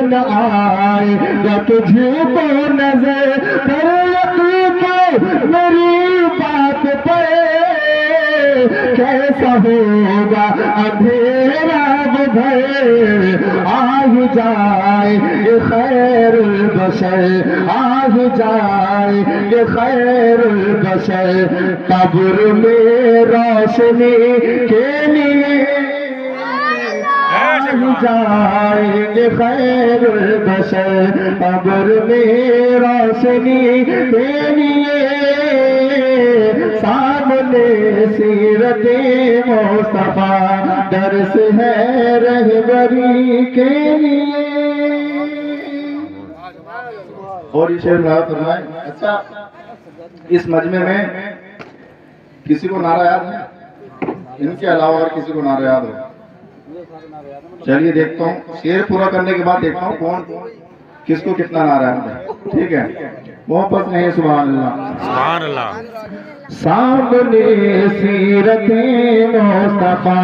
न आए या तुझको नजर कर मेरी बात पे, कैसा होगा अंधेरा बुझे, आह जाए ये खैरुल बशर, आह जाए ये खैरुल बशर, कब्र में रोशनी के लिए जाएंगे खैरुल बशर, कब्र में रोशनी के लिए, सामने सीरते मुस्तफा दर्स है रहबरी के लिए। और ये शेर याद फरमाए। अच्छा, इस मजमे में किसी को नारा याद है? इनके अलावा अगर किसी को नारा याद हो? चलिए देखता हूँ, शेर पूरा करने के बाद देखता हूँ कौन किसको कितना नारा है। ठीक है, मोहब्बत नहीं। सुभान अल्लाह, सुभान अल्लाह। सामने सीरते मुस्तफा